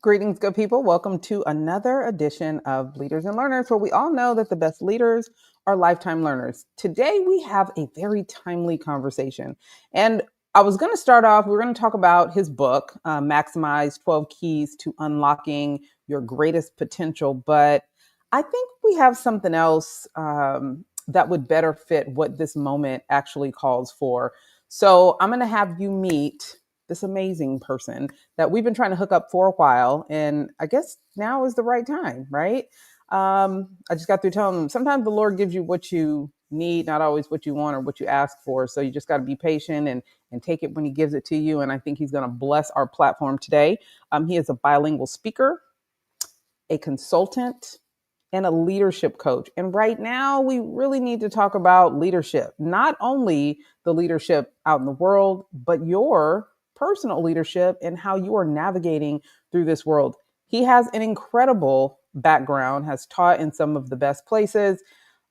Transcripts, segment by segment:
Greetings, good people. Welcome to another edition of Leaders and Learners, where we all know that the best leaders are lifetime learners. Today, we have a very timely conversation. And I was going to start off, we're going to talk about his book, Maximize 12 Keys to Unlocking Your Greatest Potential. But I think we have something else that would better fit what this moment actually calls for. So I'm going to have you meet this amazing person that we've been trying to hook up for a while. And I guess now is the right time, right? I just got through telling them sometimes the Lord gives you what you need, not always what you want or what you ask for. So you just got to be patient and take it when he gives it to you. And I think he's going to bless our platform today. He is a bilingual speaker, a consultant, and a leadership coach. And right now, we really need to talk about leadership, not only the leadership out in the world, but your personal leadership and how you are navigating through this world. He has an incredible background, has taught in some of the best places,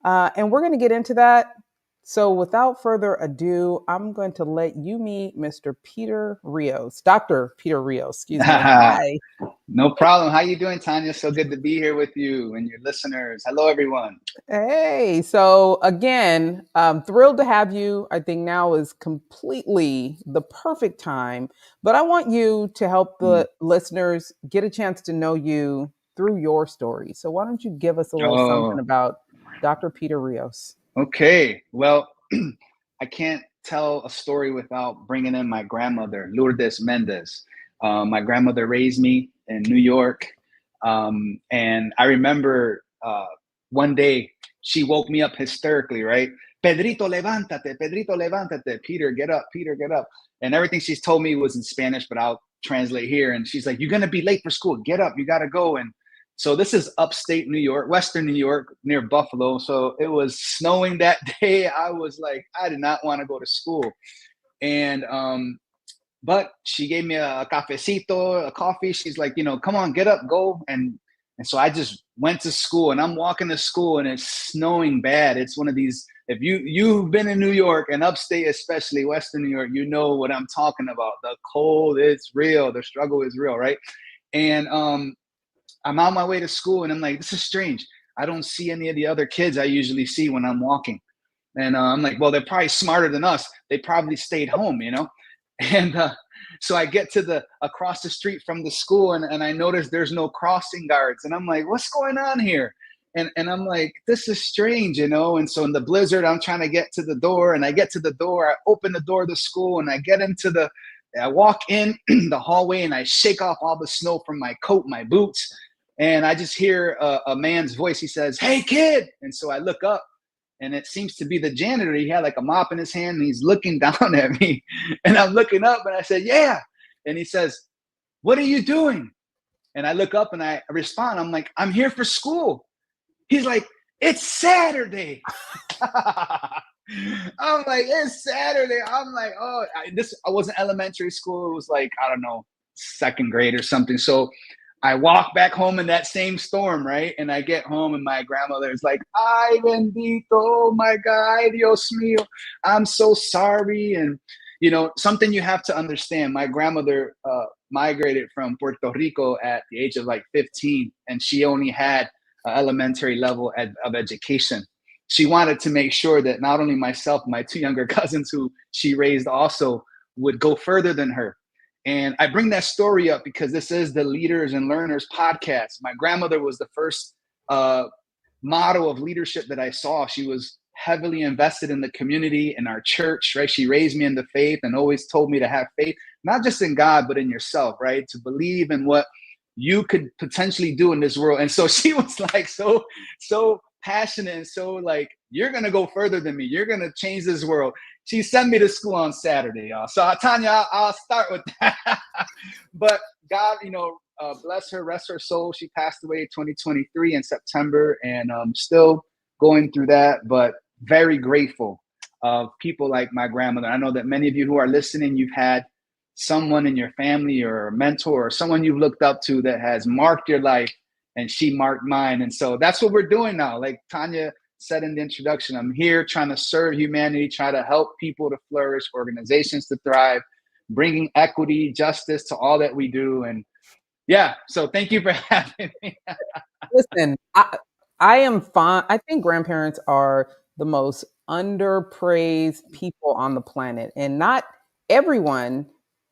and we're going to get into that. So without further ado, I'm going to let you meet Mr. Peter Rios, Dr. Peter Rios, excuse me. Hi. No problem. How you doing, Tanya? So good to be here with you and your listeners. Hello, everyone. Hey, so again, thrilled to have you. I think now is completely the perfect time, but I want you to help the listeners get a chance to know you through your story. So why don't you give us a little something about Dr. Peter Rios? Okay. Well, I can't tell a story without bringing in my grandmother, Lourdes Mendez. My grandmother raised me in New York. And I remember one day she woke me up hysterically, right? Pedrito, levántate, Pedrito, levántate. Peter, get up, Peter, get up. And everything she's told me was in Spanish, but I'll translate here. And she's like, you're going to be late for school. Get up, you got to go. And so this is upstate New York, Western New York, near Buffalo. So it was snowing that day. I was like, I did not want to go to school. And but she gave me a cafecito, a coffee. She's like, come on, get up, go. And so I just went to school, and I'm walking to school, and it's snowing bad. It's one of these, if you've been in New York and upstate, especially Western New York, you know what I'm talking about. The cold, it's real. The struggle is real, right? And I'm on my way to school, and I'm like, this is strange. I don't see any of the other kids I usually see when I'm walking. And I'm like, well, they're probably smarter than us. They probably stayed home, And so I get to across the street from the school, and I notice there's no crossing guards. And I'm like, what's going on here? And I'm like, this is strange, And so in the blizzard, I'm trying to get to the door, and I get to the door. I open the door of the school, and I get I walk in the hallway, and I shake off all the snow from my coat, my boots. And I just hear a man's voice. He says, hey, kid. And so I look up, and it seems to be the janitor. He had like a mop in his hand, and he's looking down at me. And I'm looking up, and I said, yeah. And he says, what are you doing? And I look up, and I respond. I'm like, I'm here for school. He's like, it's Saturday. I'm like, it's Saturday. I'm like, oh, I wasn't elementary school. It was like, I don't know, second grade or something. So I walk back home in that same storm, right? And I get home, and my grandmother is like, ay, bendito, oh my God, Dios mío, I'm so sorry. And, something you have to understand, my grandmother migrated from Puerto Rico at the age of like 15, and she only had an elementary level of education. She wanted to make sure that not only myself, my two younger cousins who she raised also would go further than her. And I bring that story up because this is the Leaders and Learners podcast. My grandmother was the first model of leadership that I saw. She was heavily invested in the community, in our church, right? She raised me in the faith and always told me to have faith, not just in God, but in yourself, right? To believe in what you could potentially do in this world. And so she was like so passionate and so like, you're going to go further than me. You're going to change this world. She sent me to school on Saturday, y'all. So Tanya, I'll start with that. But God, bless her, rest her soul. She passed away in 2023 in September, and still going through that, but very grateful of people like my grandmother. I know that many of you who are listening, you've had someone in your family or a mentor or someone you've looked up to that has marked your life, and she marked mine. And so that's what we're doing now. Like Tanya said in the introduction, I'm here trying to serve humanity, try to help people to flourish, organizations to thrive, bringing equity, justice to all that we do. And Yeah. So thank you for having me. Listen, I am fine. I think grandparents are the most underpraised people on the planet, and not everyone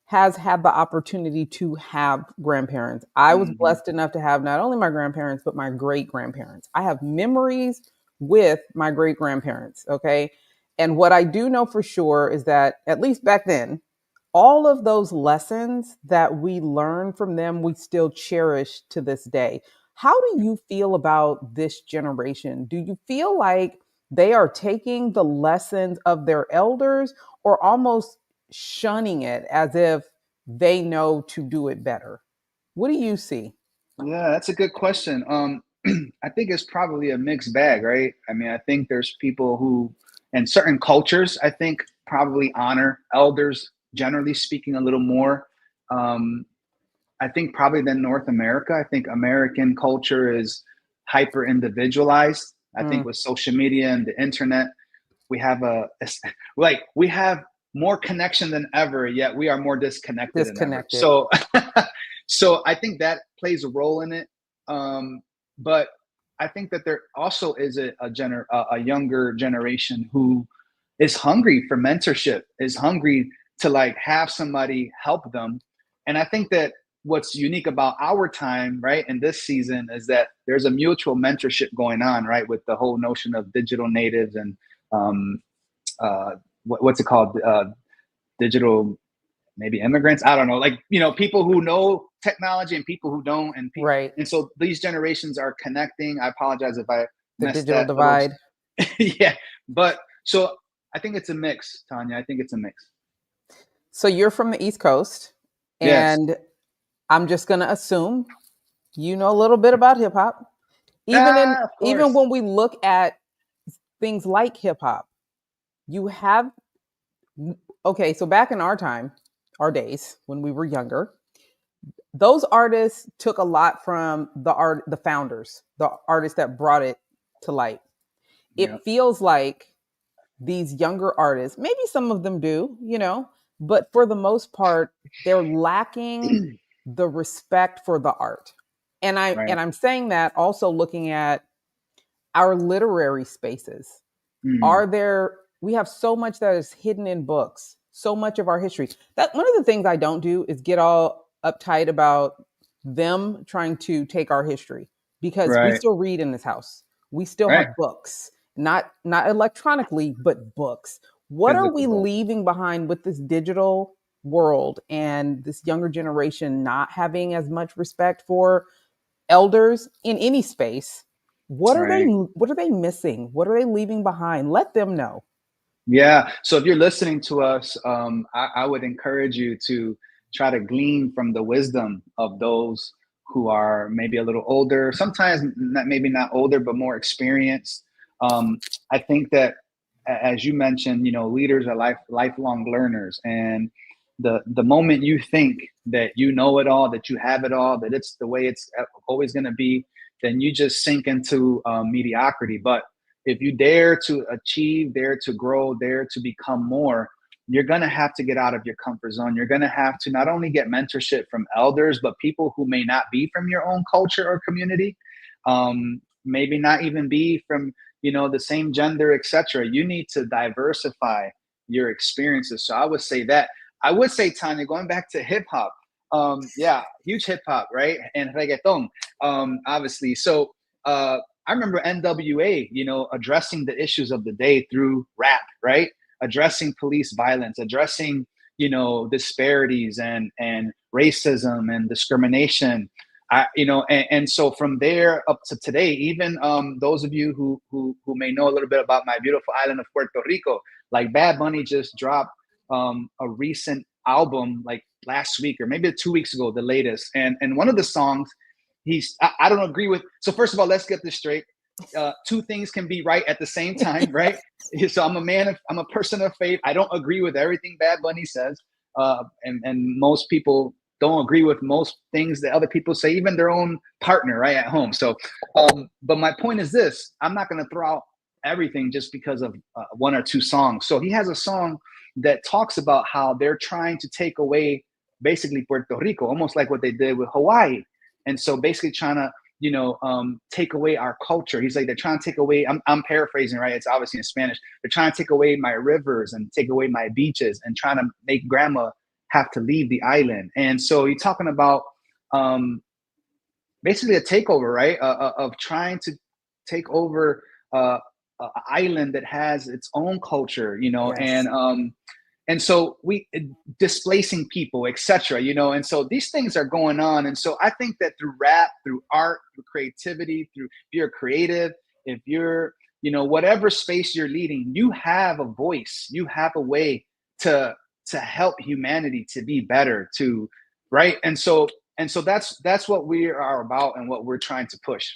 has had the opportunity to have grandparents. I was Hmm. blessed enough to have not only my grandparents, but my great grandparents. I have memories with my great grandparents, okay? And what I do know for sure is that, at least back then, all of those lessons that we learn from them, we still cherish to this day. How do you feel about this generation? Do you feel like they are taking the lessons of their elders or almost shunning it as if they know to do it better? What do you see? Yeah, that's a good question. I think it's probably a mixed bag, right? I mean, I think there's people who, in certain cultures, I think probably honor elders, generally speaking, a little more. Um, I think probably than North America. I think American culture is hyper individualized. I think Mm, with social media and the internet, we have like we have more connection than ever, yet we are more disconnected than ever. disconnected. So so I think that plays a role in it. But I think that there also is a younger generation who is hungry for mentorship, is hungry to like have somebody help them. And I think that what's unique about our time, right, in this season is that there's a mutual mentorship going on, right, with the whole notion of digital natives and um, what's it called? Digital, maybe immigrants. I don't know. Like, people who know technology and people who don't, Right. and so these generations are connecting. I apologize if I The messed digital that little. divide. Yeah, but so I think it's a mix, Tanya. I think it's a mix. So you're from the East Coast, Yes. and I'm just going to assume you know a little bit about hip hop. Of Even course. when we look at things like hip hop, you have okay, so back in our time, our days when we were younger, those artists took a lot from the founders, the artists that brought it to light. Yeah. It feels like these younger artists, maybe some of them do, but for the most part, they're lacking the respect for the art. And I Right. and I'm saying that also looking at our literary spaces. Mm, Are there We have so much that is hidden in books, so much of our history. That one of the things I don't do is get all uptight about them trying to take our history, because we right. still read in this house. We still Right. have books, not electronically, but books. What are Physical we book. leaving behind with this digital world and this younger generation not having as much respect for elders in any space? Right. What are they missing? What are they leaving behind? Let them know. Yeah. So if you're listening to us, I would encourage you to try to glean from the wisdom of those who are maybe a little older, sometimes not, maybe not older, but more experienced. I think that, as you mentioned, leaders are lifelong learners, and the moment you think that you know it all, that you have it all, that it's the way it's always going to be, then you just sink into mediocrity. But if you dare to achieve, dare to grow, dare to become more, you're going to have to get out of your comfort zone. You're going to have to not only get mentorship from elders, but people who may not be from your own culture or community, maybe not even be from, the same gender, etc. You need to diversify your experiences. So I would say that. I would say, Tanya, going back to hip hop, yeah, huge hip hop, right? And reggaeton, obviously. So, I remember NWA, addressing the issues of the day through rap, right? Addressing police violence, addressing, disparities and racism and discrimination. And so from there up to today, even those of you who may know a little bit about my beautiful island of Puerto Rico, like Bad Bunny just dropped a recent album like last week or maybe 2 weeks ago, the latest. And one of the songs I don't agree with. So first of all, let's get this straight. Two things can be right at the same time, right? So I'm a person of faith. I don't agree with everything Bad Bunny says, and most people don't agree with most things that other people say, even their own partner, right, at home. So, but my point is this: I'm not going to throw out everything just because of one or two songs. So he has a song that talks about how they're trying to take away basically Puerto Rico, almost like what they did with Hawaii. And so basically trying to, take away our culture. He's like, they're trying to take away, I'm paraphrasing, right? It's obviously in Spanish. They're trying to take away my rivers and take away my beaches and trying to make grandma have to leave the island. And so you're talking about basically a takeover, right? Of trying to take over an island that has its own culture, Yes. and so we displacing people, etc. And so these things are going on. And so I think that through rap, through art, through creativity, through, if you're creative, if you're, whatever space you're leading, you have a voice, you have a way to help humanity to be better, to right. And so that's what we are about and what we're trying to push.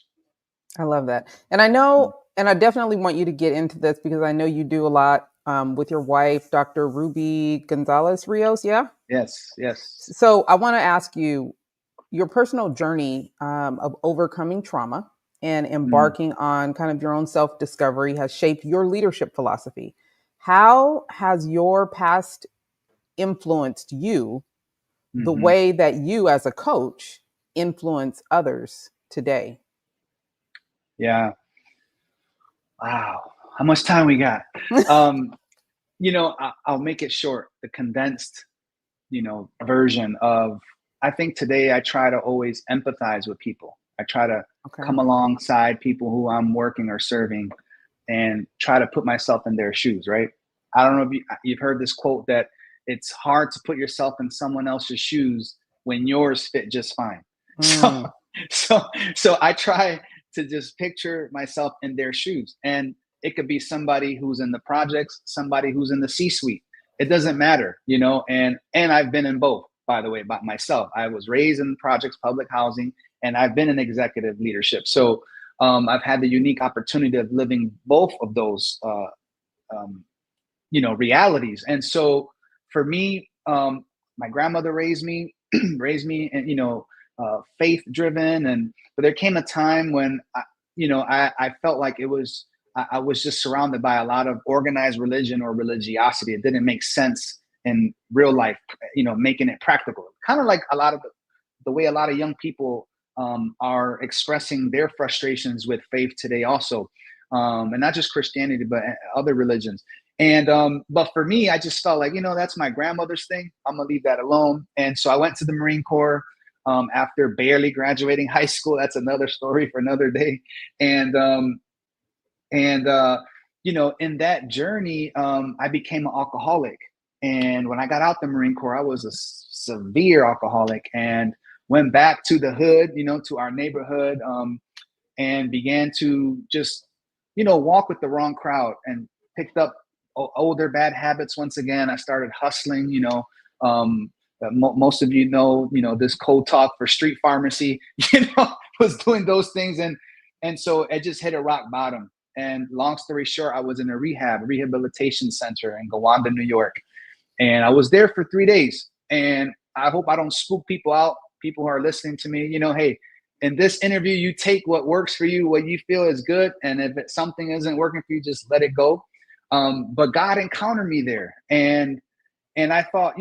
I love that. And I know, and I definitely want you to get into this because I know you do a lot with your wife, Dr. Ruby Gonzalez-Rios. Yeah. Yes, yes. So I want to ask you your personal journey of overcoming trauma and Mm, embarking on kind of your own self discovery has shaped your leadership philosophy. How has your past influenced you the hmm. way that you, as a coach, influence others today? Yeah. Wow. How much time we got? Um, I'll make it short, the condensed, version of, I think today I try to always empathize with people. I try to Okay. come alongside people who I'm working or serving and try to put myself in their shoes, right? I don't know if you've heard this quote that it's hard to put yourself in someone else's shoes when yours fit just fine. So, Mm, so, so I try to just picture myself in their shoes. And it could be somebody who's in the projects, somebody who's in the C-suite. It doesn't matter, and I've been in both, by the way, by myself. I was raised in projects, public housing, and I've been in executive leadership. So I've had the unique opportunity of living both of those, um, realities. And so for me, my grandmother raised me, raised me, and faith driven. And but there came a time when I felt like I was just surrounded by a lot of organized religion or religiosity. It didn't make sense in real life, making it practical. Kind of like a lot of the way a lot of young people are expressing their frustrations with faith today, also, and not just Christianity, but other religions. And but for me, I just felt like, that's my grandmother's thing. I'm gonna leave that alone. And so I went to the Marine Corps after barely graduating high school. That's another story for another day. And and in that journey, I became an alcoholic. And when I got out the Marine Corps, I was a severe alcoholic and went back to the hood, to our neighborhood, and began to just, walk with the wrong crowd and picked up older bad habits. Once again, I started hustling, um, most of this cold talk for street pharmacy, was doing those things. And so it just hit a rock bottom. And long story short, I was in a rehabilitation center in Gowanda, New York. And I was there for 3 days. And I hope I don't spook people out, people who are listening to me. Hey, in this interview, you take what works for you, what you feel is good. And if something isn't working for you, just let it go. But God encountered me there. And I thought,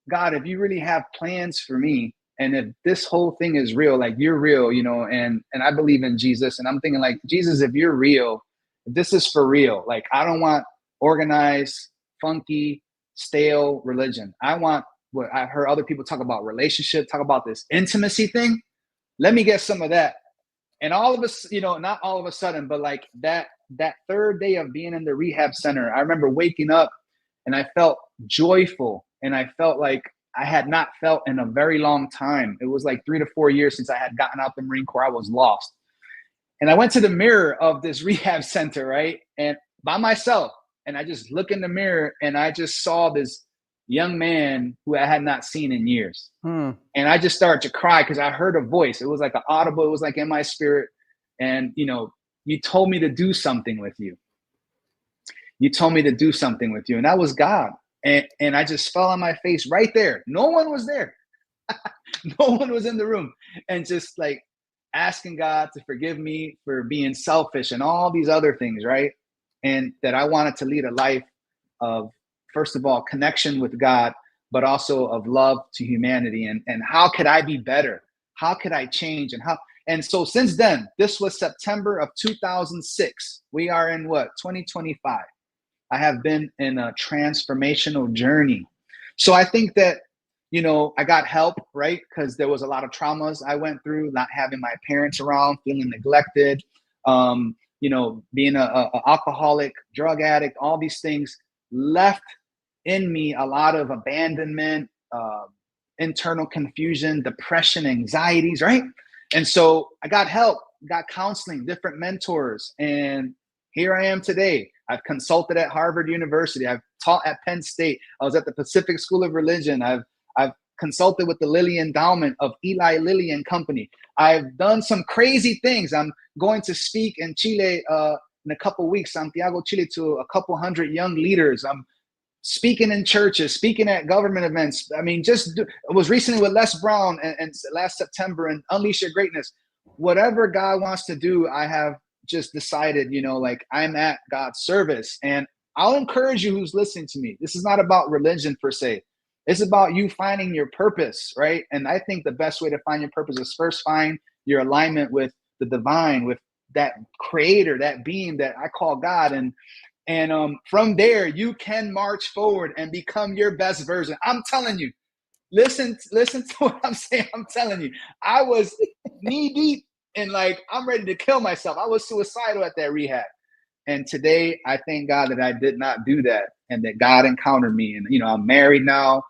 God, if you really have plans for me, and if this whole thing is real, like you're real, and I believe in Jesus, and I'm thinking like, Jesus, if you're real, if this is for real, like I don't want organized, funky, stale religion. I want what I've heard other people talk about, relationship, talk about this intimacy thing. Let me get some of that. And all of us, not all of a sudden, but like that third day of being in the rehab center, I remember waking up and I felt joyful, and I felt like I had not felt in a very long time. It was like 3 to 4 years since I had gotten out the Marine Corps. I was lost. And I went to the mirror of this rehab center, right? And by myself. And I just look in the mirror and I just saw this young man who I had not seen in years. hmm. And I just started to cry because I heard a voice. It was like an audible, it was like in my spirit. And, you told me to do something with you. You told me to do something with you. And that was God. And I just fell on my face right there. No one was there. No one was in the room. And just like asking God to forgive me for being selfish and all these other things, right? And that I wanted to lead a life of, first of all, connection with God, but also of love to humanity. And how could I be better? How could I change? And so since then, this was September of 2006. We are in what, 2025. I have been in a transformational journey. So I think that, I got help, right? Because there was a lot of traumas I went through, not having my parents around, feeling neglected, being a alcoholic, drug addict, all these things left in me a lot of abandonment, internal confusion, depression, anxieties, right? And so I got help, got counseling, different mentors, and here I am today. I've consulted at Harvard University. I've taught at Penn State. I was at the Pacific School of Religion. I've consulted with the Lilly Endowment of Eli Lilly and Company. I've done some crazy things. I'm going to speak in Chile in a couple of weeks, Santiago, Chile, to a couple hundred young leaders. I'm speaking in churches, speaking at government events. I mean, I was recently with Les Brown and last September and Unleash Your Greatness. Whatever God wants to do, I have just decided, like I'm at God's service. And I'll encourage you who's listening to me. This is not about religion per se. It's about you finding your purpose, right? And I think the best way to find your purpose is first find your alignment with the divine, with that creator, that being that I call God. And from there, you can march forward and become your best version. I'm telling you, listen to what I'm saying. I'm telling you, I was knee deep in I'm ready to kill myself. I was suicidal at that rehab. And today, I thank God that I did not do that and that God encountered me. And, I'm married now.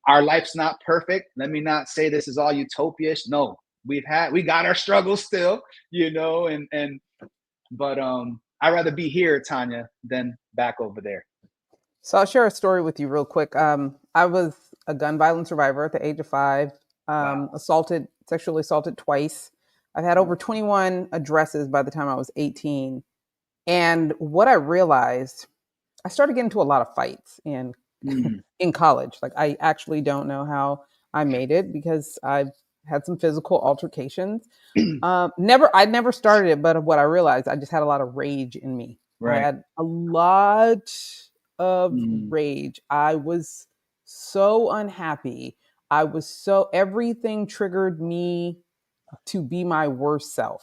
Our life's not perfect. Let me not say this is all utopia-ish. No, we got our struggles still, but I'd rather be here, Tanya, than back over there. So I'll share a story with you real quick. I was a gun violence survivor at the age of 5, Wow. sexually assaulted twice. I've had over 21 addresses by the time I was 18. And what I realized, I started getting into a lot of fights in college. Like, I actually don't know how I made it because I've had some physical altercations. I never started it, but what I realized, I just had a lot of rage in me. I Right. had a lot of rage. I was so unhappy. Everything triggered me to be my worst self.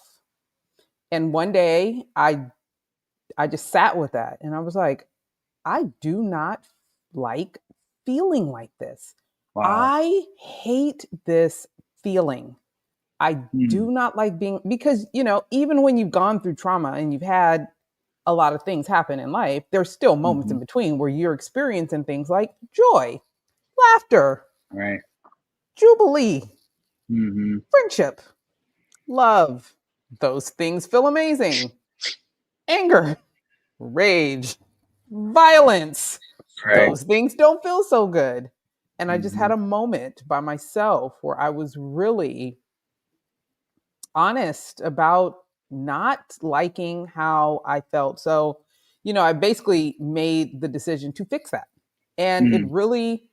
And one day I just sat with that and I was like, I do not like feeling like this. Wow. I hate this feeling. I do not like being, because, even when you've gone through trauma and you've had a lot of things happen in life, there's still moments in between where you're experiencing things like joy, laughter, Right. jubilee, Mm-hmm. friendship, love. Those things feel amazing. Anger, rage, violence. Right. Those things don't feel so good. And I just Mm-hmm. had a moment by myself where I was really honest about not liking how I felt. So, I basically made the decision to fix that. And it really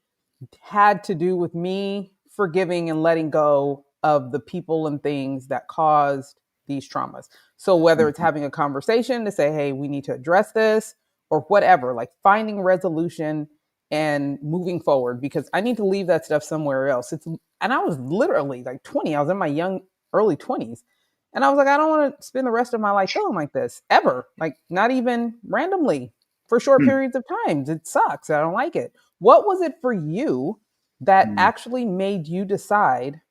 had to do with me forgiving and letting go of the people and things that caused these traumas. So whether it's having a conversation to say, hey, we need to address this, or whatever, like finding resolution and moving forward, because I need to leave that stuff somewhere else. And I was literally like 20. I was in my early 20s. And I was like, I don't want to spend the rest of my life feeling like this ever. Like, not even randomly for short periods of times. It sucks. I don't like it. What was it for you that actually made you decide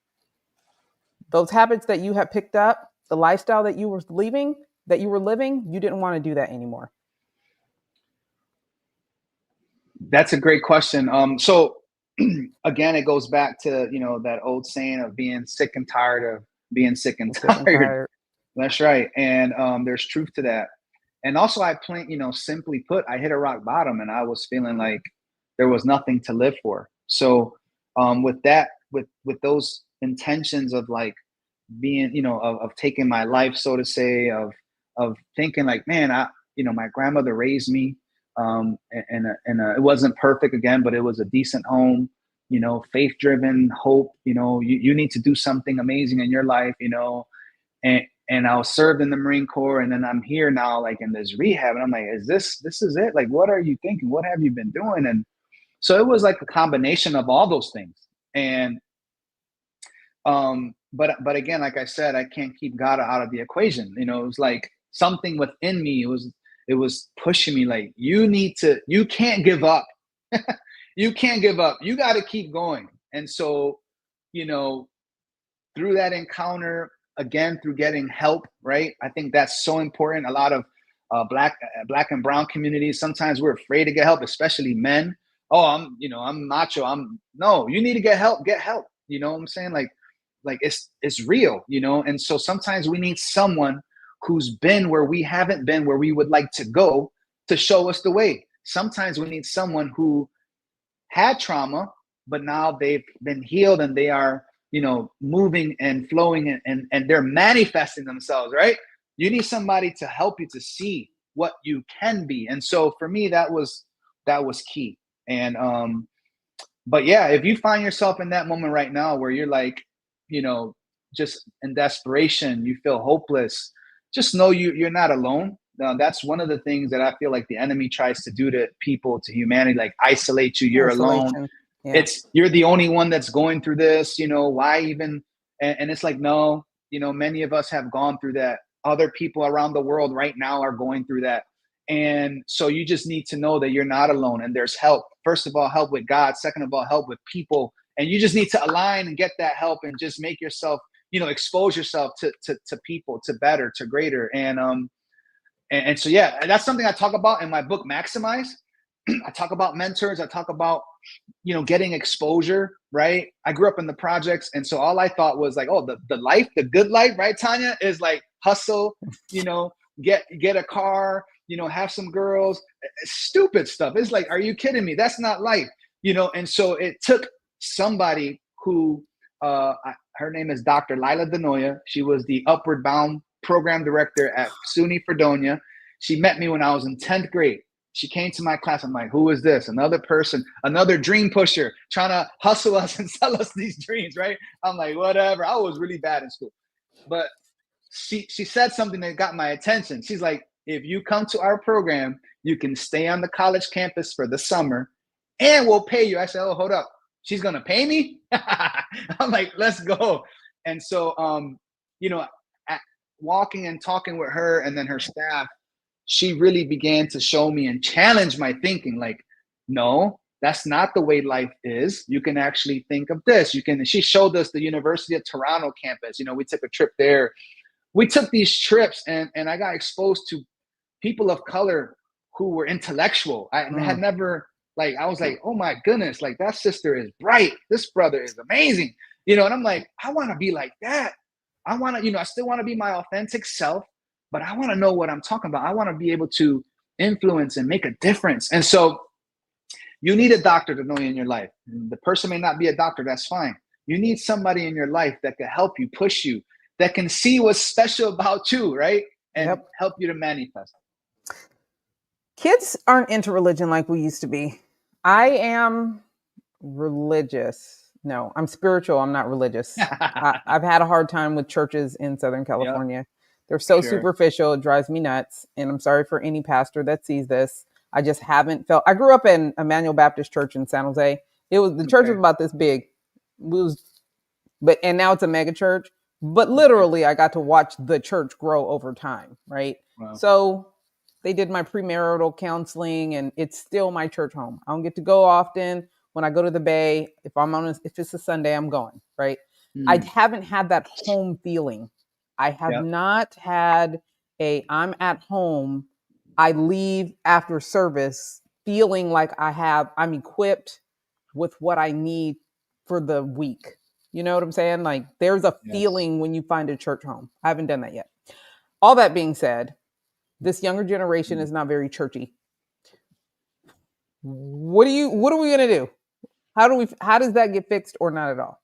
those habits that you had picked up, the lifestyle that you were living, you didn't want to do that anymore? That's a great question. So again, it goes back to, that old saying of being sick and tired of being sick and Sick and tired. tired. That's right. And there's truth to that. And also simply put, I hit a rock bottom and I was feeling like there was nothing to live for. So with that, with those intentions of like being, of taking my life, so to say, of thinking like, man, my grandmother raised me, and it wasn't perfect again, but it was a decent home, faith driven, hope, you need to do something amazing in your life, and I was served in the Marine Corps, and then I'm here now, like in this rehab, and I'm like, is this is it? Like, what are you thinking? What have you been doing? So it was like a combination of all those things. And but again, like I said, I can't keep God out of the equation. You know, it was like something within me. It was pushing me like, you can't give up. You can't give up. You got to keep going. And so, you know, through that encounter, again, through getting help, right? I think that's so important. A lot of black and brown communities, sometimes we're afraid to get help, especially men. Oh, I'm macho. No, you need to get help. Get help. You know what I'm saying? Like it's real, you know. And so sometimes we need someone who's been where we haven't been, where we would like to go, to show us the way. Sometimes we need someone who had trauma, but now they've been healed and they are, you know, moving and flowing, and they're manifesting themselves, right? You need somebody to help you to see what you can be. And so for me, that was key. And but yeah, if you find yourself in that moment right now where you're like, you know, just in desperation, you feel hopeless, just know you're not alone. That's one of the things that I feel like the enemy tries to do to people, to humanity, like isolate you. You're alone. Isolation. Yeah. You're the only one that's going through this. You know, why even? And it's like, no, you know, many of us have gone through that. Other people around the world right now are going through that. And so you just need to know that you're not alone, and there's help. First of all, help with God. Second of all, help with people. And you just need to align and get that help, and just make yourself, you know, expose yourself to people, to better, to greater. And so, yeah, that's something I talk about in my book, Maximize. I talk about mentors. I talk about, you know, getting exposure, right? I grew up in the projects. And so all I thought was like, oh, the life, the good life, right, Tanya, is like hustle, you know, get a car, you know, have some girls, stupid stuff. It's like, are you kidding me? That's not life, you know? And so it took somebody who, her name is Dr. Lila Denoya. She was the Upward Bound program director at SUNY Fredonia. She met me when I was in 10th grade. She came to my class. I'm like, who is this? Another person, another dream pusher trying to hustle us and sell us these dreams, right? I'm like, whatever. I was really bad in school. But she said something that got my attention. She's like, if you come to our program, you can stay on the college campus for the summer and we'll pay you. I said, oh, hold up. She's going to pay me? I'm like, let's go. And so, you know, walking and talking with her and then her staff, she really began to show me and challenge my thinking. Like, no, that's not the way life is. You can actually think of this. She showed us the University of Toronto campus. You know, we took a trip there. We took these trips, and I got exposed to people of color who were intellectual. I had never, like, I was like, oh my goodness, like that sister is bright. This brother is amazing. You know, and I'm like, I want to be like that. I want to, you know, I still want to be my authentic self, but I want to know what I'm talking about. I want to be able to influence and make a difference. And so you need a doctor to know you in your life. The person may not be a doctor, that's fine. You need somebody in your life that can help you, push you, that can see what's special about you, right? And help you to manifest. Kids aren't into religion like we used to be. I am religious. No, I'm spiritual. I'm not religious. I've had a hard time with churches in Southern California. Yep. They're so superficial. It drives me nuts. And I'm sorry for any pastor that sees this. I just haven't felt. I grew up in Emmanuel Baptist Church in San Jose. The church was about this big. And now it's a mega church. But literally, I got to watch the church grow over time, right? Wow. So they did my premarital counseling, and it's still my church home. I don't get to go often. When I go to the Bay, if it's a Sunday, I'm going, right? I haven't had that home feeling. I have not had I'm at home. I leave after service feeling like I'm equipped with what I need for the week. You know what I'm saying? Like there's a feeling when you find a church home. I haven't done that yet. All that being said, this younger generation is not very churchy. What are we going to do? How does that get fixed or not at all?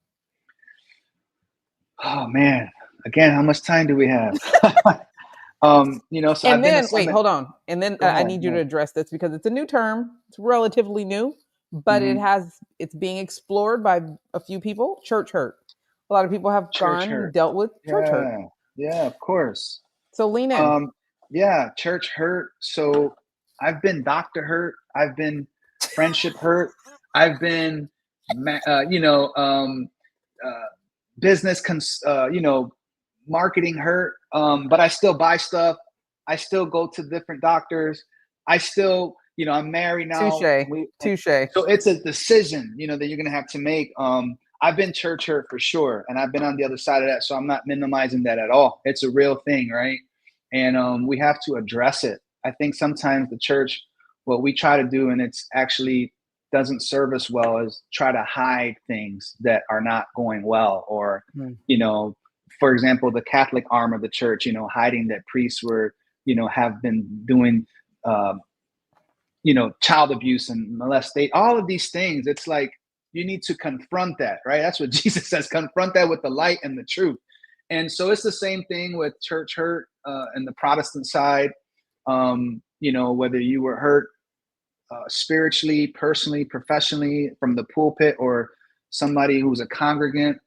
Oh man. Again, how much time do we have? You know, so and then wait, hold on. And then I need you to address this because it's a new term. It's relatively new, but it's being explored by a few people. Church hurt. A lot of people have dealt with church hurt. Yeah, of course. So lean in. Yeah, church hurt. So I've been doctor hurt. I've been friendship hurt. I've been, you know, uh, business, you know, marketing hurt. But I still buy stuff. I still go to different doctors. I still, you know, I'm married now. Touche. Touche. So it's a decision, you know, that you're going to have to make. I've been church hurt for sure. And I've been on the other side of that. So I'm not minimizing that at all. It's a real thing. Right. And we have to address it. I think sometimes the church, what we try to do, and it's actually doesn't serve us well, is try to hide things that are not going well. Or, you know, for example, the Catholic arm of the church, you know, hiding that priests were, you know, have been doing, you know, child abuse and molestation, all of these things. It's like, you need to confront that, right? That's what Jesus says, confront that with the light and the truth. And so it's the same thing with church hurt and the Protestant side. You know, whether you were hurt spiritually, personally, professionally, from the pulpit, or somebody who's a congregant,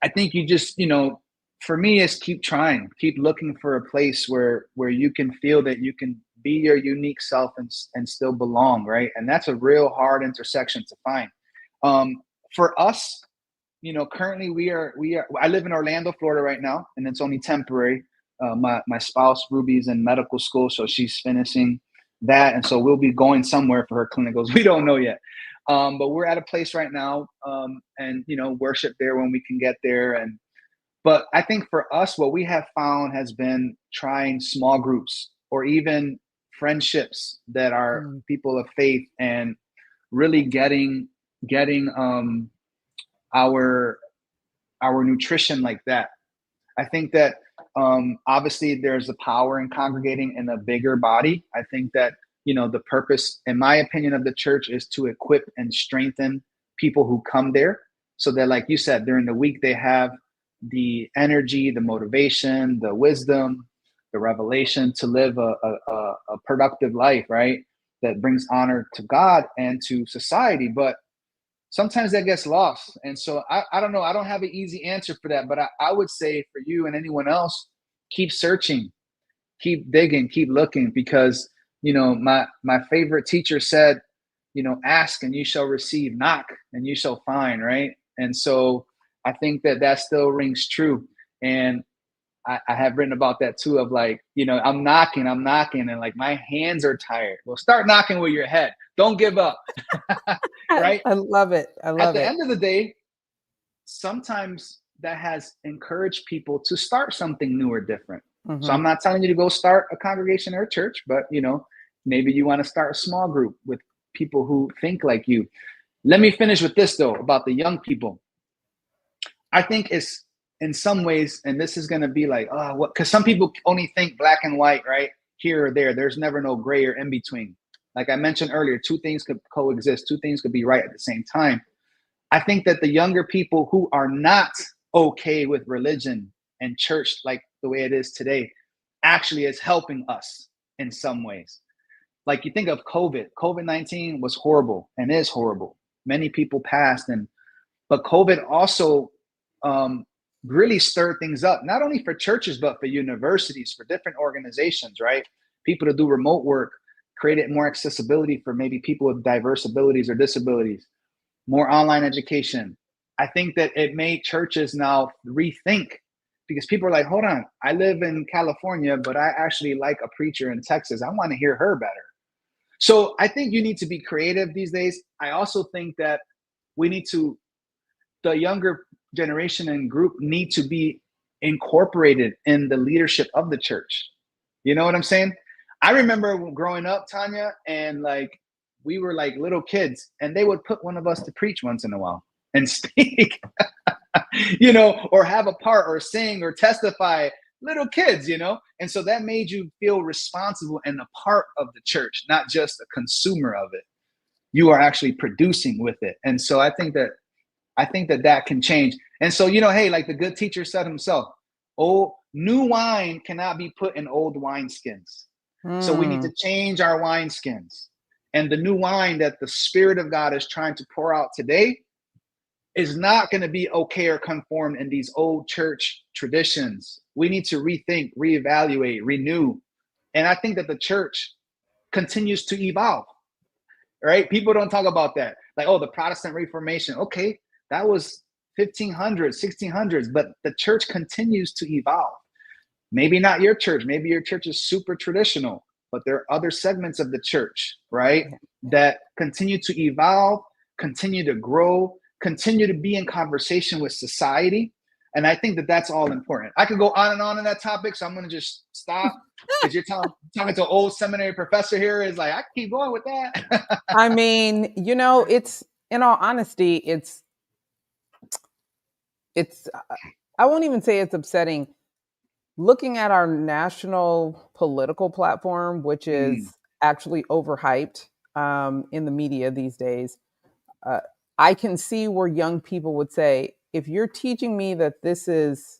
I think you just, you know, for me, is keep trying, keep looking for a place where you can feel that you can be your unique self and still belong, right? And that's a real hard intersection to find. For us, you know, currently we are. I live in Orlando, Florida right now, and it's only temporary. My spouse Ruby's in medical school, so she's finishing that, and so we'll be going somewhere for her clinicals. We don't know yet, but we're at a place right now, and you know, worship there when we can get there. But I think for us, what we have found has been trying small groups or even friendships that are people of faith, and really getting our nutrition like that. I think that obviously there's a power in congregating in a bigger body. I think that, you know, the purpose, in my opinion, of the church is to equip and strengthen people who come there, so that, like you said, during the week they have the energy, the motivation, the wisdom, the revelation to live a productive life, right? That brings honor to God and to society. But sometimes that gets lost. And so I don't know. I don't have an easy answer for that. But I would say for you and anyone else, keep searching, keep digging, keep looking. Because, you know, my favorite teacher said, you know, ask and you shall receive, knock and you shall find, right? And so I think that still rings true. And I have written about that too, of like, you know, I'm knocking, and like my hands are tired. Well, start knocking with your head. Don't give up. Right? I love it. I At love the it. end of the day, sometimes that has encouraged people to start something new or different. So I'm not telling you to go start a congregation or a church, but, you know, maybe you want to start a small group with people who think like you. Let me finish with this though, about the young people. I think it's, in some ways, and this is going to be like, oh, what? Because some people only think black and white, right? Here or there. There's never no gray or in between. Like I mentioned earlier, two things could coexist. Two things could be right at the same time. I think that the younger people who are not okay with religion and church like the way it is today actually is helping us in some ways. Like you think of COVID-19 was horrible and is horrible. Many people passed, but COVID also really stirred things up, not only for churches, but for universities, for different organizations, right? People to do remote work, created more accessibility for maybe people with diverse abilities or disabilities, more online education. I think that it made churches now rethink, because people are like, hold on, I live in California, but I actually like a preacher in Texas. I want to hear her better. So I think you need to be creative these days. I also think that the younger generation and group need to be incorporated in the leadership of the church. You know what I'm saying? I remember growing up, Tanya, and like we were like little kids, and they would put one of us to preach once in a while and speak, you know, or have a part or sing or testify. Little kids, you know, and so that made you feel responsible and a part of the church, not just a consumer of it. You are actually producing with it. And so I think that can change. And so, you know, hey, like the good teacher said himself, oh, new wine cannot be put in old wineskins. So we need to change our wineskins. And the new wine that the Spirit of God is trying to pour out today is not going to be okay or conform in these old church traditions. We need to rethink, reevaluate, renew. And I think that the church continues to evolve, right? People don't talk about that. Like, oh, the Protestant Reformation. Okay, that was 1500s, 1600s, but the church continues to evolve. Maybe not your church. Maybe your church is super traditional, but there are other segments of the church, right, Yeah. that continue to evolve, continue to grow, continue to be in conversation with society. And I think that that's all important. I could go on and on that topic, so I'm going to just stop because you're talking to an old seminary professor here. Is like, I can keep going with that. I mean, it's, in all honesty, it's I won't even say it's upsetting. Looking at our national political platform, which Mm, is actually overhyped in the media these days, uh, I can see where young people would say, if you're teaching me that this is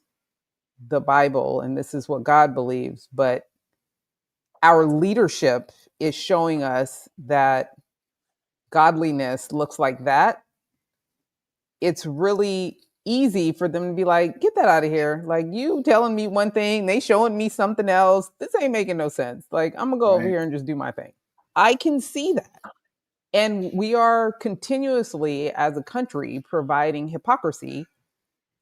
the Bible and this is what God believes, but our leadership is showing us that godliness looks like that, it's really easy for them to be like, get that out of here. Like, you telling me one thing, they showing me something else. This ain't making no sense. Like, I'm gonna go over right. here and just do my thing. I can see that. And we are continuously, as a country, providing hypocrisy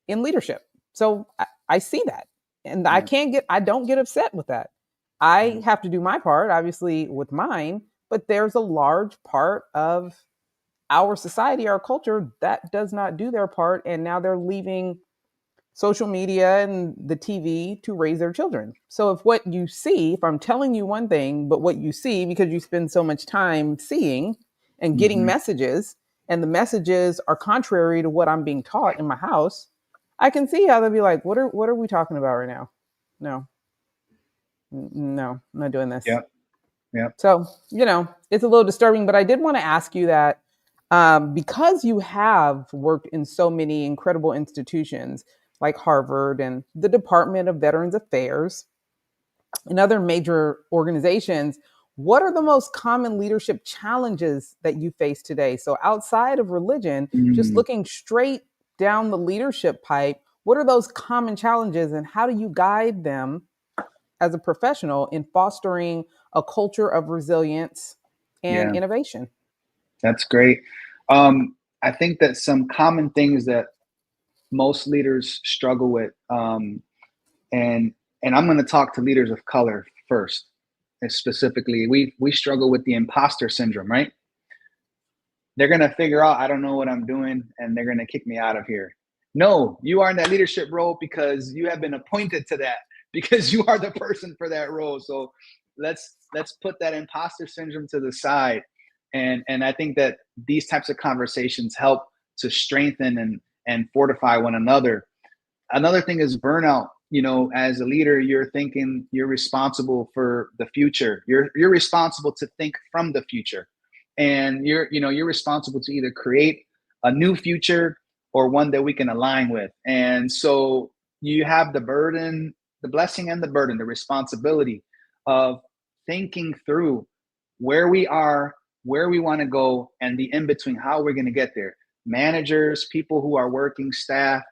in leadership. So I see that. And Yeah. I don't get upset with that. Yeah. I have to do my part, obviously, with mine, but there's a large part of our society, our culture, that does not do their part. And now they're leaving social media and the TV to raise their children. So if what you see, if I'm telling you one thing, but what you see, because you spend so much time seeing and getting Mm-hmm. messages, and the messages are contrary to what I'm being taught in my house, I can see how they'll be like, what are we talking about right now? No, no, I'm not doing this. Yep. Yep. So, it's a little disturbing, but I did want to ask you that, because you have worked in so many incredible institutions like Harvard and the Department of Veterans Affairs and other major organizations, what are the most common leadership challenges that you face today? So, outside of religion, just Mm, looking straight down the leadership pipe, what are those common challenges and how do you guide them as a professional in fostering a culture of resilience and yeah, innovation? that's great. I think that some common things that most leaders struggle with, and I'm going to talk to leaders of color first. And specifically, we struggle with the imposter syndrome, right? They're going to figure out I don't know what I'm doing, and they're going to kick me out of here. No, you are in that leadership role because you have been appointed to that, because you are the person for that role. So let's put that imposter syndrome to the side, and I think that these types of conversations help to strengthen and fortify one another. Another thing is burnout. As a leader, you're thinking you're responsible for the future. You're responsible to think from the future, and you're responsible to either create a new future or one that we can align with. And so you have the burden, the blessing and the burden, the responsibility of thinking through where we are, where we want to go, and the in between, how we're going to get there. Managers, people who are working, staff,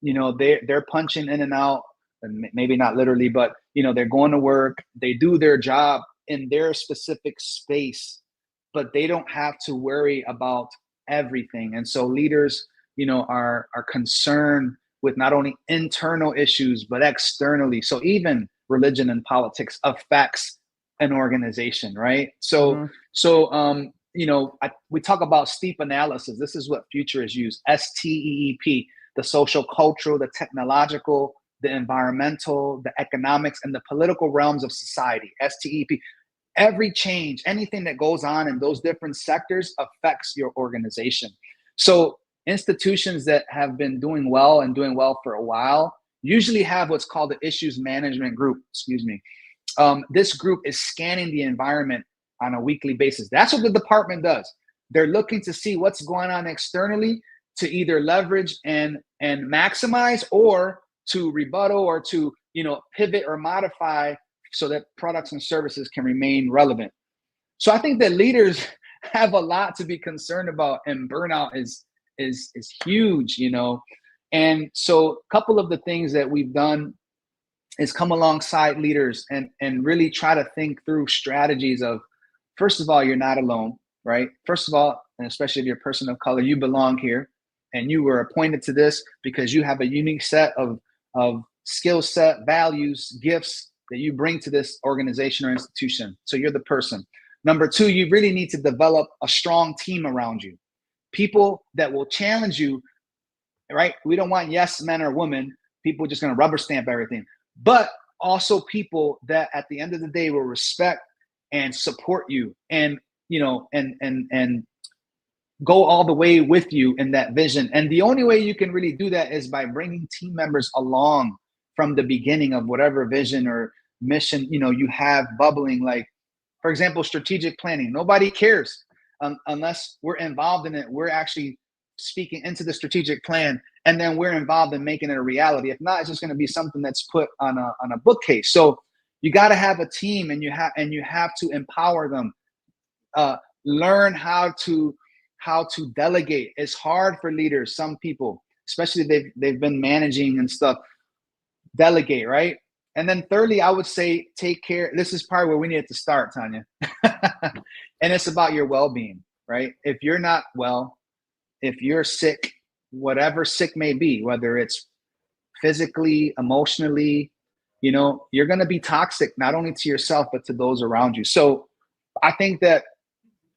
they're punching in and out, and maybe not literally, but they're going to work, they do their job in their specific space, but they don't have to worry about everything. And so leaders, are concerned with not only internal issues but externally. So even religion and politics affects an organization, right? so Mm-hmm. so we talk about steep analysis. This is what futurists use: STEEP: the social, cultural, the technological, the environmental, the economics, and the political realms of society. STEP. Every change, anything that goes on in those different sectors affects your organization. So institutions that have been doing well and doing well for a while usually have what's called the issues management group. Excuse me. This group is scanning the environment on a weekly basis. That's what the department does. They're looking to see what's going on externally to either leverage and maximize, or to rebuttal, or to pivot or modify so that products and services can remain relevant. So I think that leaders have a lot to be concerned about, and burnout is huge. And so a couple of the things that we've done is come alongside leaders and really try to think through strategies of, first of all, you're not alone, right? First of all, and especially if you're a person of color, you belong here, and you were appointed to this because you have a unique set of skill set, values, gifts that you bring to this organization or institution. So you're the person. Number two, you really need to develop a strong team around you. People that will challenge you, right? We don't want yes men or women, people just going to rubber stamp everything, but also people that at the end of the day will respect and support you, and and go all the way with you in that vision. And the only way you can really do that is by bringing team members along from the beginning of whatever vision or mission you have bubbling. Like, for example, strategic planning. Nobody cares unless we're involved in it. We're actually speaking into the strategic plan, and then we're involved in making it a reality. If not, it's just going to be something that's put on a bookcase. So you got to have a team, and you have to empower them. Learn how to delegate. It's hard for leaders. Some people, especially they've been managing and stuff. Delegate, right? And then thirdly, I would say take care. This is probably where we need to start, Tanya. And it's about your well-being, right? If you're not well, if you're sick, whatever sick may be, whether it's physically, emotionally, you're going to be toxic, not only to yourself, but to those around you. So I think that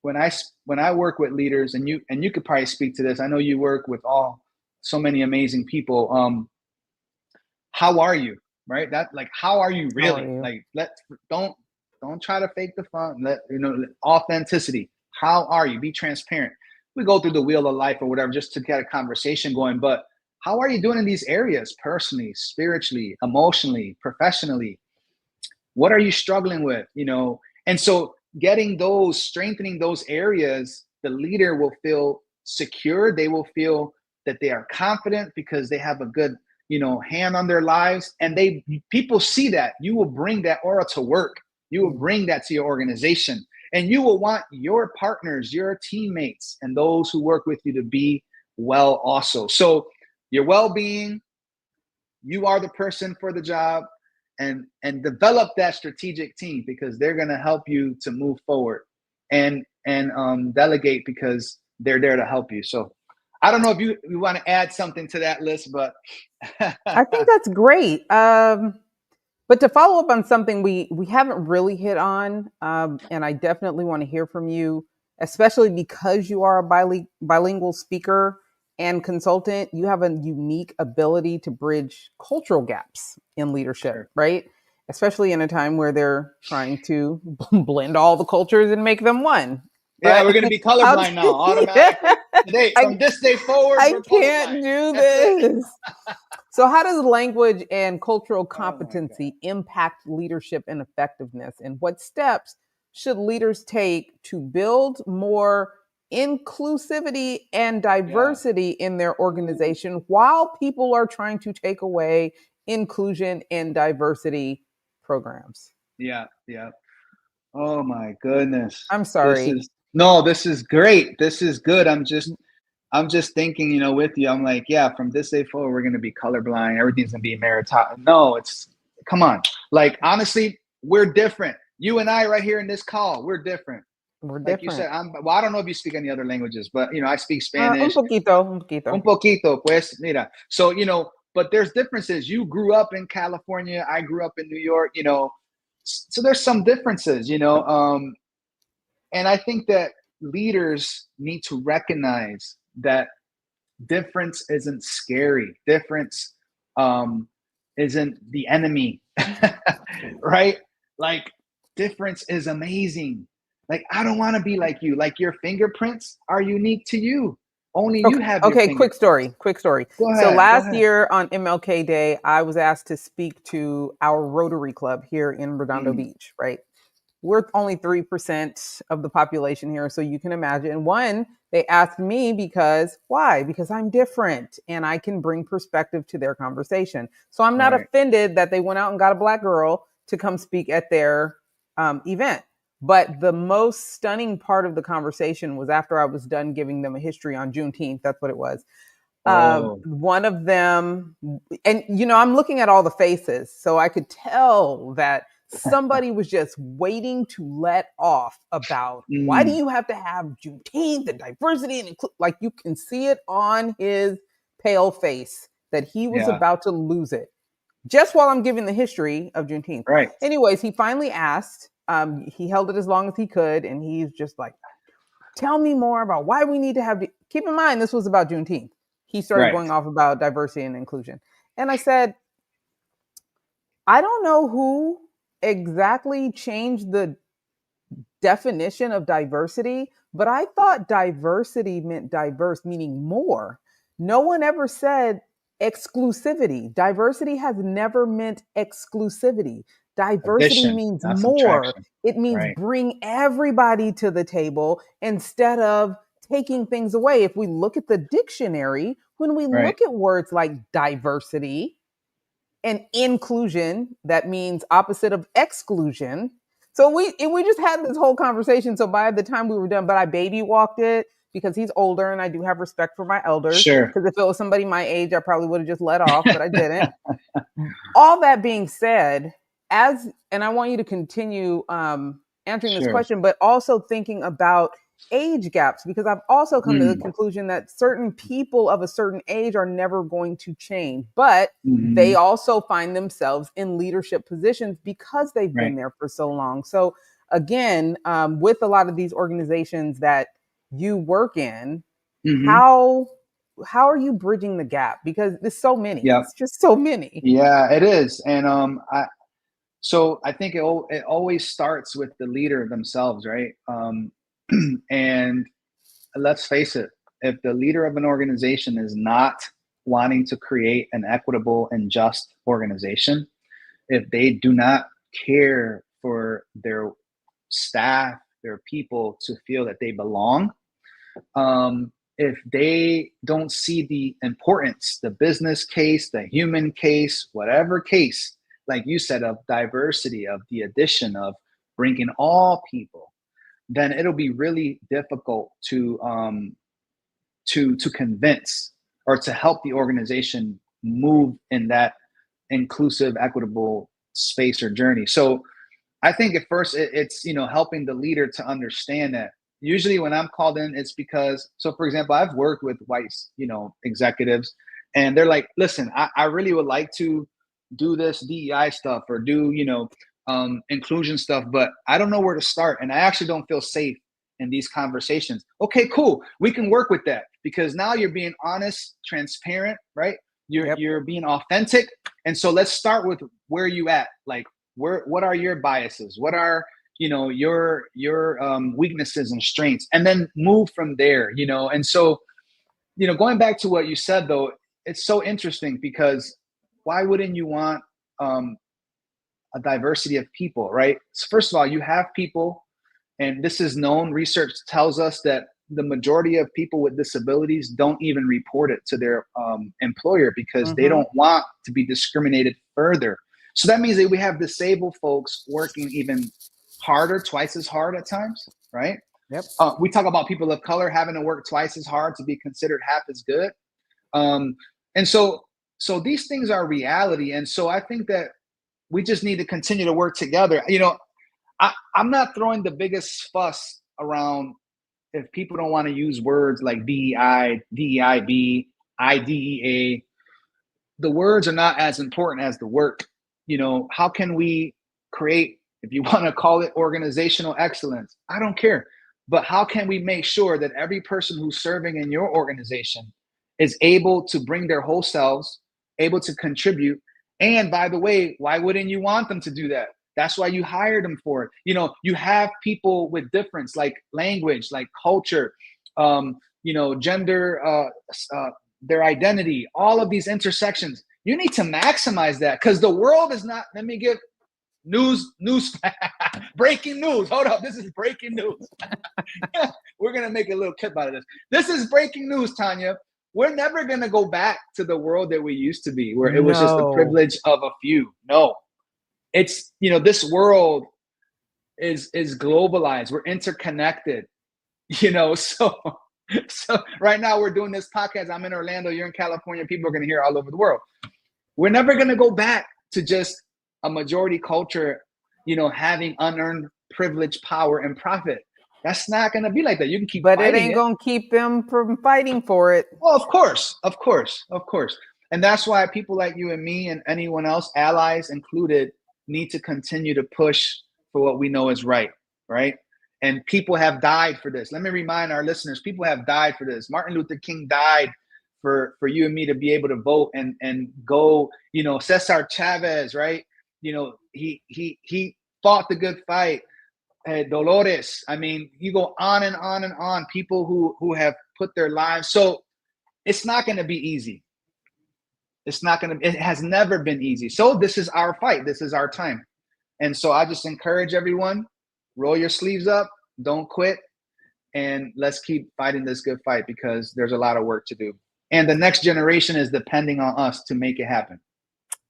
when I work with leaders, and you could probably speak to this, I know you work with so many amazing people. How are you? Right? That, like, how are you really? How are you? Like, don't try to fake the fun. Authenticity. How are you? Be transparent. We go through the wheel of life or whatever just to get a conversation going, but how are you doing in these areas personally, spiritually, emotionally, professionally? What are you struggling with? And so strengthening those areas, the leader will feel secure. They will feel that they are confident because they have a good hand on their lives, and people see that. You will bring that aura to work. You will bring that to your organization, and you will want your partners, your teammates, and those who work with you to be well also. So your well-being, you are the person for the job, and develop that strategic team, because they're going to help you to move forward, and delegate because they're there to help you. So I don't know if you want to add something to that list, but I think that's great. But to follow up on something we haven't really hit on, and I definitely want to hear from you, especially because you are a bilingual speaker and consultant. You have a unique ability to bridge cultural gaps in leadership, sure. right? Especially in a time where they're trying to blend all the cultures and make them one. Yeah, But we're going to be colorblind now, automatically. Today, I, from this day forward, I we're can't colorblind. do That's it. this. So, how does language and cultural Oh my God. competency impact leadership and effectiveness? And what steps should leaders take to build more inclusivity and Yeah. diversity in their organization while people are trying to take away inclusion and diversity programs? Yeah. Yeah. Oh my goodness. I'm sorry. This is great. This is good. I'm just thinking, with you, I'm like, yeah, from this day forward, we're going to be colorblind. Everything's going to be meritocracy. No, come on. Like, honestly, we're different. You and I right here in this call, we're different. We're Like you said, different. I don't know if you speak any other languages, but, I speak Un Spanish. poquito, un poquito. Un poquito, pues, mira. So, but there's differences. You grew up in California. I grew up in New York, so there's some differences, and I think that leaders need to recognize that difference isn't scary. Difference isn't the enemy, right? Like, difference is amazing. Like, I don't want to be like you. Like, your fingerprints are unique to you. Only you Okay. have your Okay. Quick fingerprints. story. Quick story. Go So ahead. Go last ahead. year on MLK Day, I was asked to speak to our Rotary Club here in Redondo Mm, Beach. Right. We're only 3% of the population here, so you can imagine. One, they asked me because why? Because I'm different and I can bring perspective to their conversation. So I'm not right. offended that they went out and got a black girl to come speak at their event. But the most stunning part of the conversation was after I was done giving them a history on Juneteenth. That's what it was. Oh, One of them, and I'm looking at all the faces, so I could tell that somebody was just waiting to let off about why do Mm, you have to have Juneteenth and diversity and like you can see it on his pale face that he was yeah. about to lose it. Just while I'm giving the history of Juneteenth. Right. Anyways, he finally asked. He held it as long as he could, and he's just like, "Tell me more about why we need to have." Keep in mind, this was about Juneteenth. He started Right. going off about diversity and inclusion, and I said, "I don't know who exactly changed the definition of diversity, but I thought diversity meant diverse, meaning more. No one ever said exclusivity. Diversity has never meant exclusivity. Diversity Addition, means not more. subtraction. It means Right. bring everybody to the table instead of taking things away. If we look at the dictionary, when we Right. look at words like diversity, and inclusion, that means opposite of exclusion. So we just had this whole conversation. So by the time we were done, but I baby walked it because he's older and I do have respect for my elders. Sure. Because if it was somebody my age, I probably would have just let off, but I didn't. All that being said, as and I want you to continue answering this Sure. question, but also thinking about age gaps, because I've also come to the Mm. conclusion that certain people of a certain age are never going to change, but they Hmm. also find themselves in leadership positions because they've been Right. there for so long. So again, with a lot of these organizations that you work in, Hmm. how how are you bridging the gap? Because there's so many. Yep. It's just so many. Yeah, it is. And so I think it always starts with the leader themselves, right? And let's face it, if the leader of an organization is not wanting to create an equitable and just organization, if they do not care for their staff, their people to feel that they belong, if they don't see the importance, the business case, the human case, whatever case, like you said, of diversity, of the addition of bringing all people, then it'll be really difficult to convince or to help the organization move in that inclusive, equitable space or journey. So I think at first it's helping the leader to understand that. Usually when I'm called in, it's because, so for example, I've worked with white executives, and they're like, listen, I really would like to do this DEI stuff or do inclusion stuff, but I don't know where to start, and I actually don't feel safe in these conversations. Okay, cool, we can work with that, because now you're being honest, transparent, right? you're Yep. you're being authentic. And so let's start with where you at, like what are your biases, what are your weaknesses and strengths, and then move from there. And so going back to what you said, though, it's so interesting, because why wouldn't you want um, a diversity of people, right? So first of all, you have people, and this is known, research tells us that the majority of people with disabilities don't even report it to their employer, because they Mm-hmm. don't want to be discriminated further. So that means that we have disabled folks working even harder, twice as hard at times, right? Yep. We talk about people of color having to work twice as hard to be considered half as good. Um, and so these things are reality. And so I think that we just need to continue to work together. I'm not throwing the biggest fuss around if people don't want to use words like DEI, DEIB, IDEA. The words are not as important as the work. How can we create, if you want to call it organizational excellence, I don't care. But how can we make sure that every person who's serving in your organization is able to bring their whole selves, able to contribute? And by the way, why wouldn't you want them to do that? That's why you hired them for it. You have people with difference, like language, like culture, gender, their identity, all of these intersections. You need to maximize that, because the world is not, let me give news, breaking news. Hold up. This is breaking news. We're going to make a little clip out of this. This is breaking news, Tanya. We're never going to go back to the world that we used to be, where it was just the No. privilege of a few. No, it's, this world is globalized. We're interconnected, so right now we're doing this podcast. I'm in Orlando, you're in California. People are going to hear all over the world. We're never going to go back to just a majority culture, having unearned privilege, power, and profit. That's not going to be like that. You can keep But it fighting ain't it. going to keep them from fighting for it. Well, of course. And that's why people like you and me and anyone else, allies included, need to continue to push for what we know is right, right? And people have died for this. Let me remind our listeners, people have died for this. Martin Luther King died for you and me to be able to vote and go, Cesar Chavez, right? He fought the good fight. Dolores. I mean, you go on and on and on. People who have put their lives. So it's not going to be easy. It has never been easy. So this is our fight. This is our time. And so I just encourage everyone, roll your sleeves up, don't quit, and let's keep fighting this good fight, because there's a lot of work to do. And the next generation is depending on us to make it happen.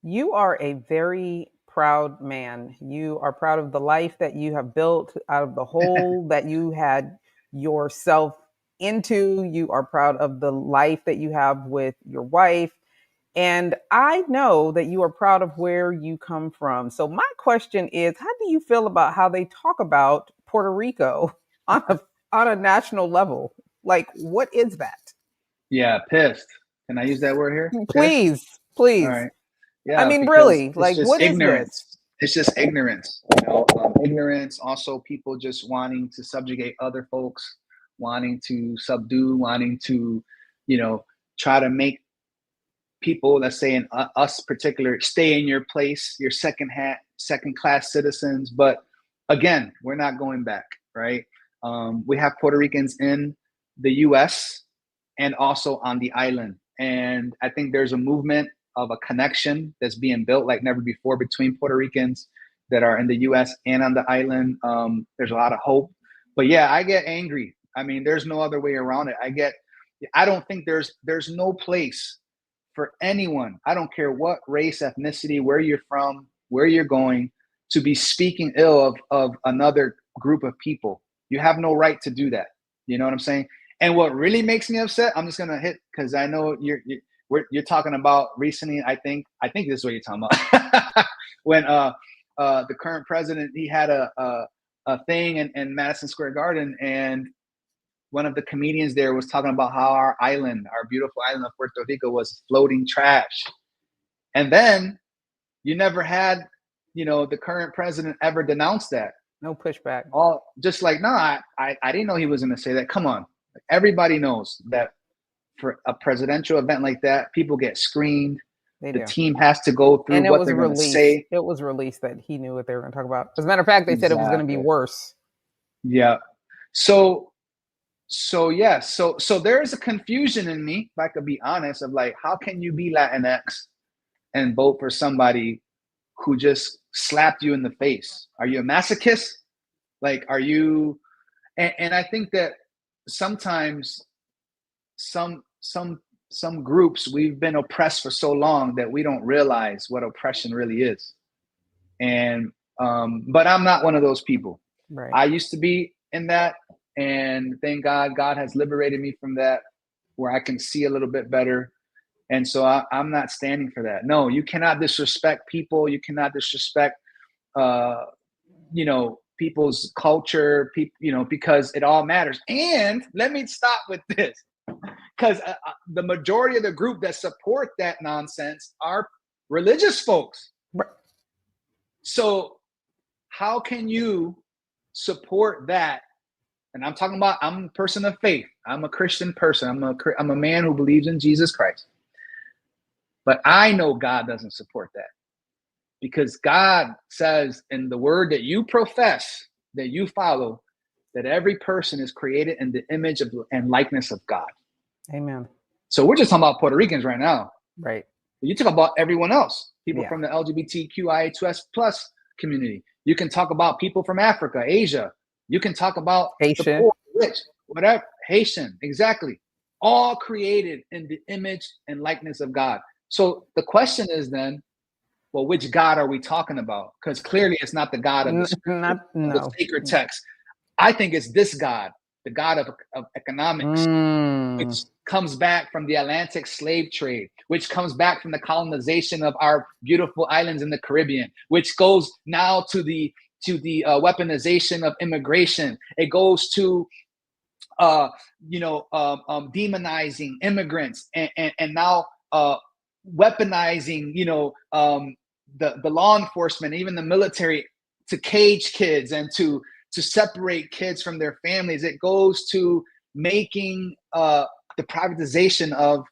You are a very proud man. You are proud of the life that you have built out of the hole that you had yourself into. You are proud of the life that you have with your wife. And I know that you are proud of where you come from. So my question is, how do you feel about how they talk about Puerto Rico on a national level? Like, what is that? Yeah, pissed. Can I use that word here? Pissed? Please, All please. right. I Yeah, mean, because really, it's like, just what is this? ignorance. It's just ignorance. Ignorance. Also, people just wanting to subjugate other folks, wanting to subdue, wanting to, try to make people, let's say in us particular, stay in your place, your second class citizens. But again, we're not going back, right? We have Puerto Ricans in the U.S. and also on the island, and I think there's a movement of a connection that's being built like never before between Puerto Ricans that are in the U.S. and on the island. There's a lot of hope, but yeah, I get angry. I mean, there's no other way around it. I don't think there's no place for anyone, I don't care what race, ethnicity, where you're from, where you're going, to be speaking ill of another group of people. You have no right to do that. You know what I'm saying? And what really makes me upset, I'm just gonna hit, because I know you're talking about recently. I think this is what you're talking about. When the current president, he had a thing in Madison Square Garden, and one of the comedians there was talking about how our beautiful island of Puerto Rico, was floating trash. And then you never had, the current president ever denounce that. No pushback. All just like, no, I didn't know he was going to say that. Come on. Everybody knows that for a presidential event like that, people get screened. The team has to go through what they're going to say. It was released that he knew what they were going to talk about. As a matter of fact, they said it was going to be worse. Yeah. So yeah, so there is a confusion in me, if I could be honest, of like, how can you be Latinx and vote for somebody who just slapped you in the face? Are you a masochist? Like, are you? And I think that sometimes some groups, we've been oppressed for so long that we don't realize what oppression really is. And but I'm not one of those people. Right. I used to be in that. And thank God has liberated me from that, where I can see a little bit better. And so I'm not standing for that. No, you cannot disrespect people. You cannot disrespect, people's culture, because it all matters. And let me stop with this, because the majority of the group that support that nonsense are religious folks. Right. So how can you support that? And I'm talking about, I'm a person of faith. I'm a Christian person. I'm a man who believes in Jesus Christ. But I know God doesn't support that, because God says in the word that you profess, that you follow, that every person is created in the image of and likeness of God. Amen. So we're just talking about Puerto Ricans right now. Right. You talk about everyone else, people from the LGBTQIA+ community. You can talk about people from Africa, Asia. You can talk about Haitian, the poor, rich, whatever. Haitian, exactly. All created in the image and likeness of God. So the question is then, well, which God are we talking about? Because clearly it's not the God of the sacred text. I think it's this God, the God of economics, which comes back from the Atlantic slave trade, which comes back from the colonization of our beautiful islands in the Caribbean, which goes now to the to the weaponization of immigration. It goes to demonizing immigrants, and now weaponizing, the law enforcement, even the military, to cage kids and to separate kids from their families. It goes to making the privatization of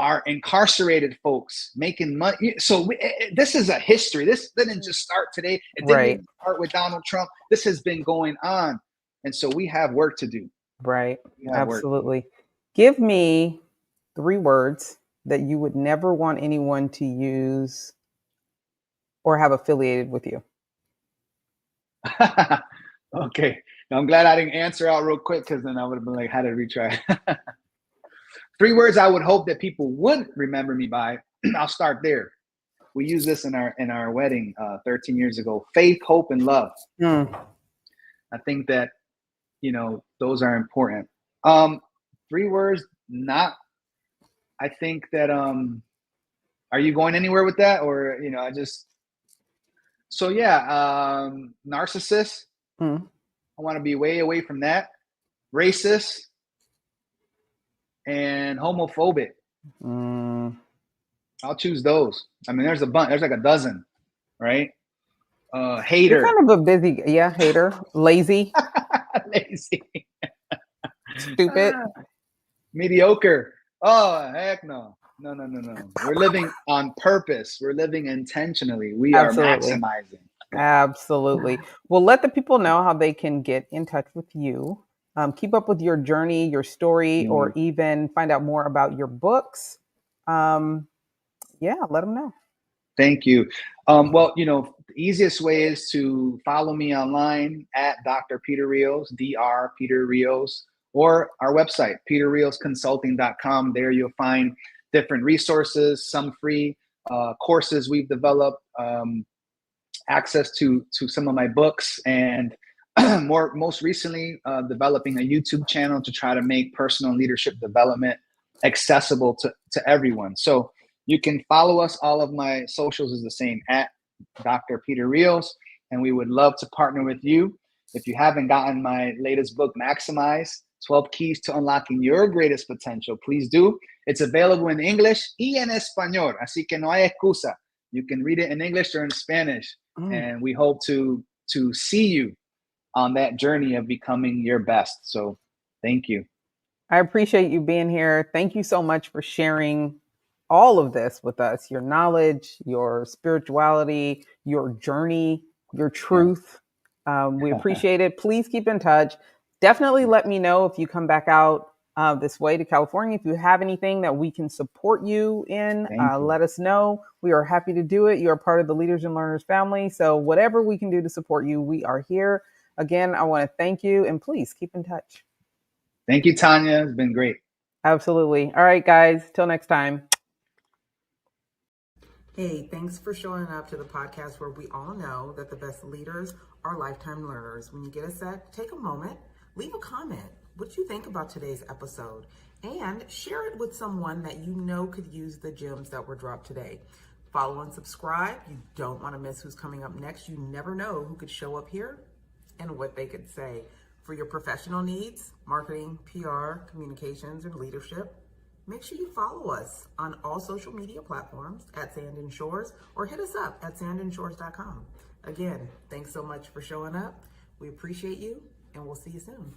our incarcerated folks, making money. So this is a history. This didn't just start today. It didn't even start with Donald Trump. This has been going on. And so we have work to do. Right. Absolutely. Give me 3 words that you would never want anyone to use or have affiliated with you. Okay. Now, I'm glad I didn't answer out real quick, because then I would have been like, how to retry. 3 words I would hope that people would remember me by. I'll start there. We used this in our wedding 13 years ago. Faith, hope, and love. I think that, those are important. 3 words, I think that, are you going anywhere with that? Or, narcissist. I want to be way away from that. Racist and homophobic. I'll choose those. I mean, there's a bunch. There's like a dozen, right? Hater. You're kind of a busy, hater. Lazy. Lazy. Stupid. Mediocre. Oh, heck no. No. We're living on purpose. We're living intentionally. We are maximizing. Absolutely. Well, let the people know how they can get in touch with you, keep up with your journey, your story, or even find out more about your books. Let them know. Thank you. The easiest way is to follow me online at Dr. Peter Rios, Dr. Peter Rios, or our website, peterriosconsulting.com. There you'll find different resources, some free courses we've developed, access to some of my books, and most recently developing a YouTube channel to try to make personal leadership development accessible to everyone. So you can follow us. All of my socials is the same, at Dr. Peter Rios, and we would love to partner with you. If you haven't gotten my latest book, Maximize, 12 Keys to Unlocking Your Greatest Potential, please do. It's available in English y en español, así que no hay excusa. You can read it in English or in Spanish, and we hope to see you on that journey of becoming your best. So thank you. I appreciate you being here. Thank you so much for sharing all of this with us, your knowledge, your spirituality, your journey, your truth. We appreciate it. Please keep in touch. Definitely let me know if you come back out this way to California. If you have anything that we can support you in, let us know. We are happy to do it. You're a part of the Leaders and Learners family. So whatever we can do to support you, we are here. Again, I want to thank you, and please keep in touch. Thank you, Tanya. It's been great. Absolutely. All right, guys. Till next time. Hey, thanks for showing up to the podcast where we all know that the best leaders are lifetime learners. When you get a sec, take a moment, leave a comment. What you think about today's episode, and share it with someone that you know could use the gems that were dropped today. Follow and subscribe. You don't want to miss who's coming up next. You never know who could show up here and what they could say. For your professional needs, marketing, PR, communications, and leadership, make sure you follow us on all social media platforms at Sand and Shores, or hit us up at sandandshores.com. Again, thanks so much for showing up. We appreciate you, and we'll see you soon.